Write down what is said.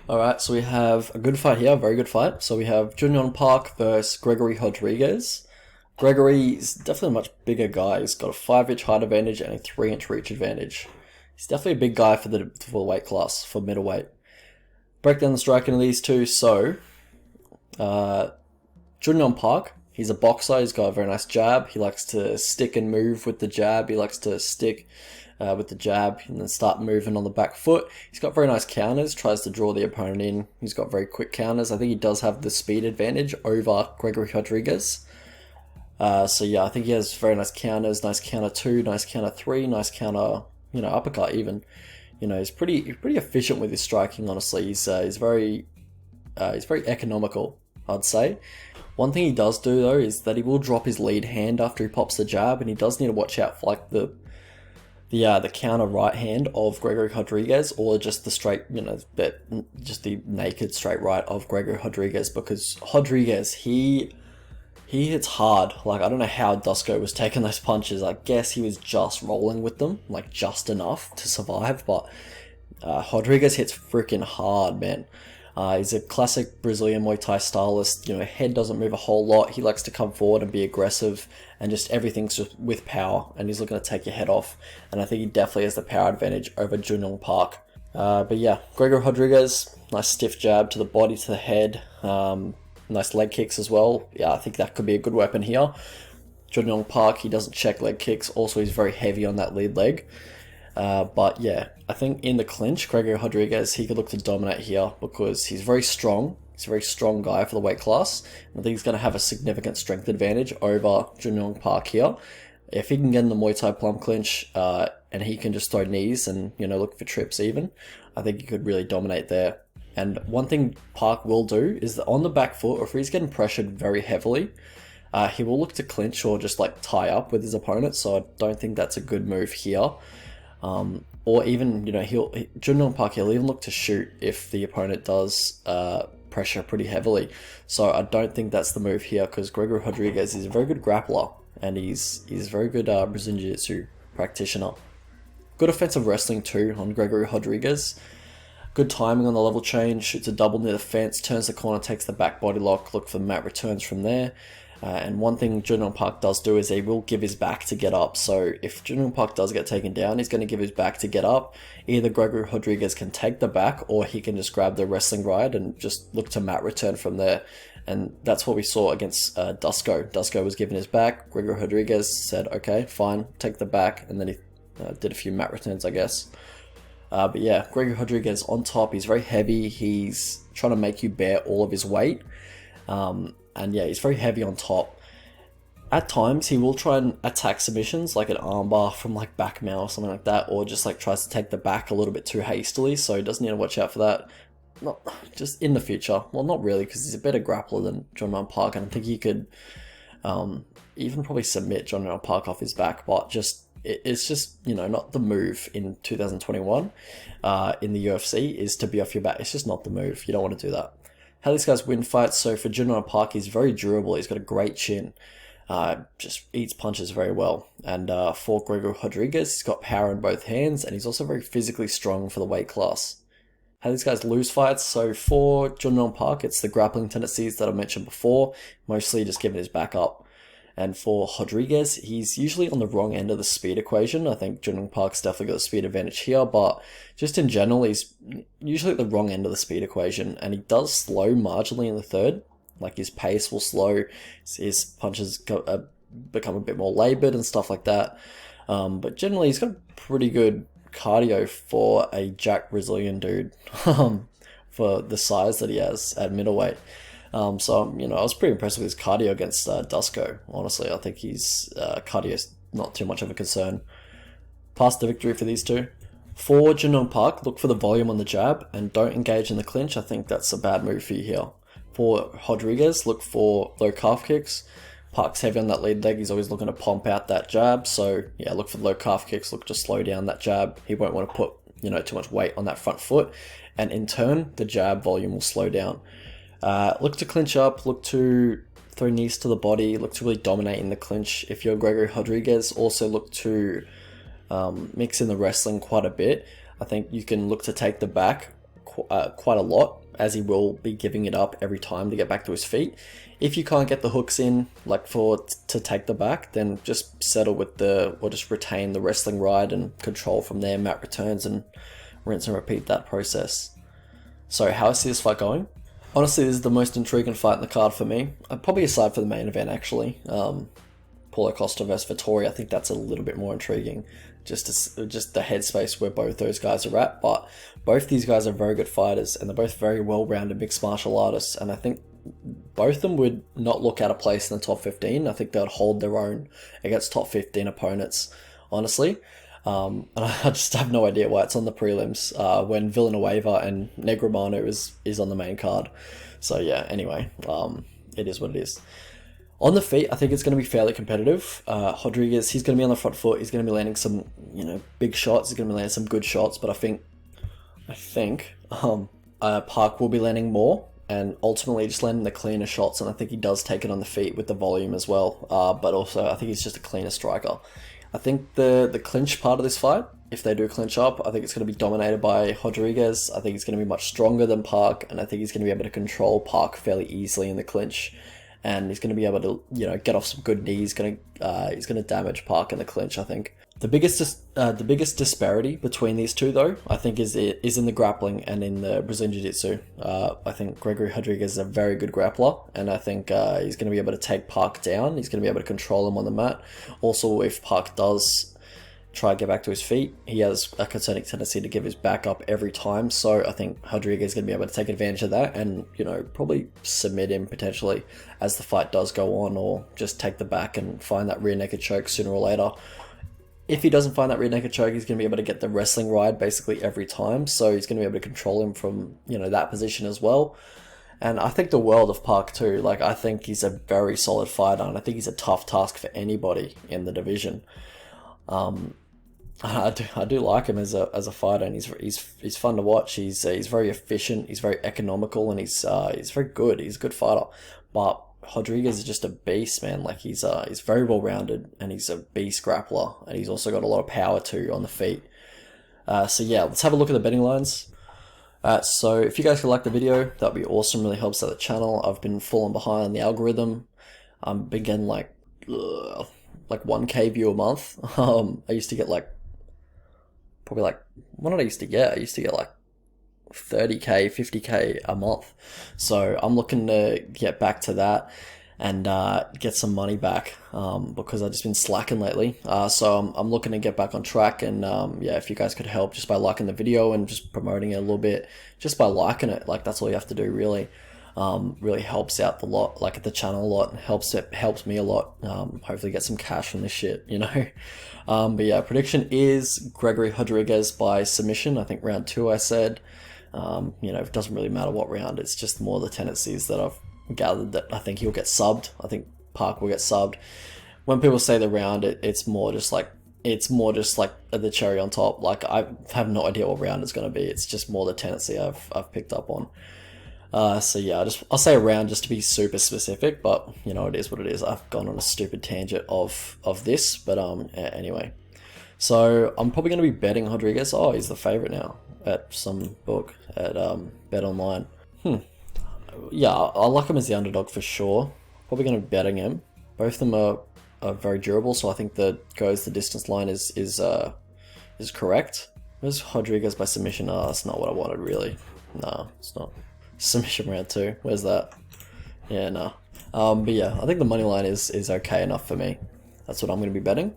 Alright, so we have a good fight here, a very good fight. So we have Junyon Park versus Gregory Rodriguez. Gregory is definitely a much bigger guy. He's got a 5-inch height advantage and a 3-inch reach advantage. He's definitely a big guy for the weight class, for middleweight. Break down the striking of these two. So, Junyon Park, he's a boxer. He's got a very nice jab. He likes to stick and move with the jab. He likes to stick with the jab and then start moving on the back foot. He's got very nice counters, tries to draw the opponent in. He's got very quick counters. I think he does have the speed advantage over Gregory Rodriguez. So yeah, I think he has very nice counters, nice counter 2, nice counter 3, nice counter, uppercut even. He's pretty efficient with his striking, honestly. He's very economical, I'd say. One thing he does do though is that he will drop his lead hand after he pops the jab, and he does need to watch out for like the counter right hand of Gregory Rodriguez, or just the straight, just the naked straight right of Gregory Rodriguez, because Rodriguez, he hits hard. Like, I don't know how Dusko was taking those punches. I guess he was just rolling with them, like just enough to survive, but Rodriguez hits freaking hard, man. He's a classic Brazilian Muay Thai stylist. Head doesn't move a whole lot. He likes to come forward and be aggressive, and just everything's just with power, and he's looking to take your head off. And I think he definitely has the power advantage over Junyon Park. But yeah, Gregor Rodriguez, nice stiff jab to the body, to the head. Nice leg kicks as well. Yeah, I think that could be a good weapon here. Junyon Park, he doesn't check leg kicks. Also, he's very heavy on that lead leg. But yeah, I think in the clinch, Gregory Rodriguez, he could look to dominate here because he's very strong. He's a very strong guy for the weight class. I think he's going to have a significant strength advantage over Junyon Park here. If he can get in the Muay Thai plum clinch and he can just throw knees and look for trips even, I think he could really dominate there. And one thing Park will do is that on the back foot, or if he's getting pressured very heavily, he will look to clinch or just like tie up with his opponent. So I don't think that's a good move here. Or even, Junyon Park, he'll even look to shoot if the opponent does pressure pretty heavily. So I don't think that's the move here, because Gregory Rodriguez is a very good grappler, and he's a very good Brazilian Jiu-Jitsu practitioner. Good offensive wrestling too on Gregory Rodriguez. Good timing on the level change, shoots a double near the fence, turns the corner, takes the back body lock, look for mat returns from there. And one thing Junyon Park does do is he will give his back to get up. So if Junyon Park does get taken down, he's going to give his back to get up. Either Gregory Rodriguez can take the back, or he can just grab the wrestling ride and just look to mat return from there. And that's what we saw against Dusko. Dusko was given his back. Gregory Rodriguez said, okay, fine, take the back. And then he did a few mat returns, I guess. But yeah, Gregory Rodriguez on top. He's very heavy. He's trying to make you bear all of his weight. And yeah, he's very heavy on top. At times, he will try and attack submissions, like an armbar from like back mount or something like that, or just like tries to take the back a little bit too hastily, so he does need to watch out for that. Not just in the future. Well, not really, because he's a better grappler than Junyon Park, and I think he could even probably submit Junyon Park off his back, but it's just, not the move in 2021 in the UFC is to be off your back. It's just not the move. You don't want to do that. How these guys win fights. So for Junyon Park, he's very durable. He's got a great chin. Just eats punches very well. And for Gregory Rodriguez, he's got power in both hands, and he's also very physically strong for the weight class. How these guys lose fights. So for Junyon Park, it's the grappling tendencies that I mentioned before, mostly just giving his back up. And for Rodriguez, he's usually on the wrong end of the speed equation. I think Junyon Park's definitely got the speed advantage here, but just in general, he's usually at the wrong end of the speed equation, and he does slow marginally in the third. Like, his pace will slow, his punches become a bit more labored and stuff like that. But generally, he's got pretty good cardio for a jack Brazilian dude for the size that he has at middleweight. So, I was pretty impressed with his cardio against Dusko. Honestly, I think his cardio is not too much of a concern. Past the victory for these two. For Junyon Park, look for the volume on the jab and don't engage in the clinch. I think that's a bad move for you here. For Rodriguez, look for low calf kicks. Park's heavy on that lead leg. He's always looking to pump out that jab. So, yeah, look for the low calf kicks. Look to slow down that jab. He won't want to put, too much weight on that front foot. And in turn, the jab volume will slow down. Look to clinch up, look to throw knees to the body, look to really dominate in the clinch. If you're Gregory Rodriguez, also look to mix in the wrestling quite a bit. I think you can look to take the back quite a lot, as he will be giving it up every time to get back to his feet. If you can't get the hooks in, like to take the back, then just settle with or just retain the wrestling ride and control from there, mat returns, and rinse and repeat that process. So how I see this fight going? Honestly, this is the most intriguing fight in the card for me. Probably aside from the main event, actually. Paulo Costa versus Vettori, I think that's a little bit more intriguing. Just the headspace where both those guys are at. But both these guys are very good fighters, and they're both very well-rounded mixed martial artists. And I think both of them would not look out of place in the top 15. I think they would hold their own against top 15 opponents, honestly. And I just have no idea why it's on the prelims when Villanueva and Negramano is on the main card. So yeah, anyway, it is what it is. On the feet, I think it's going to be fairly competitive. Rodriguez, he's going to be on the front foot. He's going to be landing some, big shots. He's going to be landing some good shots. But I think Park will be landing more and ultimately just landing the cleaner shots. And I think he does take it on the feet with the volume as well. But also, I think he's just a cleaner striker. I think the clinch part of this fight, if they do clinch up, I think it's going to be dominated by Rodriguez. I think he's going to be much stronger than Park, and I think he's going to be able to control Park fairly easily in the clinch. And he's going to be able to, get off some good knees. He's going to damage Park in the clinch, I think. The biggest disparity between these two, though, I think is in the grappling and in the Brazilian Jiu-Jitsu. I think Gregory Rodriguez is a very good grappler, and I think he's going to be able to take Park down. He's going to be able to control him on the mat. Also, if Park does try to get back to his feet, he has a concerning tendency to give his back up every time. So I think Rodriguez is going to be able to take advantage of that and, probably submit him potentially as the fight does go on, or just take the back and find that rear naked choke sooner or later. If he doesn't find that rear naked choke, he's going to be able to get the wrestling ride basically every time. So he's going to be able to control him from, that position as well. And I think the world of Park too. Like, I think he's a very solid fighter, and I think he's a tough task for anybody in the division. I do like him as a fighter, and he's fun to watch. He's very efficient. He's very economical, and he's very good. He's a good fighter. But Rodriguez is just a beast, man. Like, he's very well rounded, and he's a beast grappler, and he's also got a lot of power too on the feet. So yeah, let's have a look at the betting lines. So if you guys could like the video, that'd be awesome. Really helps out the channel. I've been falling behind on the algorithm. I'm been getting like 1K view a month. I used to get what did I used to get? I used to get like 30K, 50K a month. So I'm looking to get back to that and get some money back because I've just been slacking lately. So I'm looking to get back on track, and yeah, if you guys could help just by liking the video and just promoting it a little bit, just by liking it, like that's all you have to do really. Really helps out the channel a lot, and helps me a lot. Hopefully get some cash from this shit, but yeah, prediction is Gregory Rodriguez by submission. I think round 2 I said. It doesn't really matter what round, it's just more the tendencies that I've gathered that I think he'll get subbed. I think Park will get subbed. When people say the round, it's more just like the cherry on top. Like, I have no idea what round it's going to be. It's just more the tendency I've picked up on. So yeah, I'll say a round just to be super specific, but it is what it is. I've gone on a stupid tangent of this, but anyway. So I'm probably going to be betting Rodriguez. Oh, he's the favorite now at some book at Bet Online. Yeah, I like him as the underdog for sure. Probably going to be betting him. Both of them are very durable, so I think the distance line is correct. Where's Rodriguez by submission? Oh, that's not what I wanted really. No, it's not. Submission round 2. Where's that? Yeah, no. But yeah, I think the money line is okay enough for me. That's what I'm going to be betting.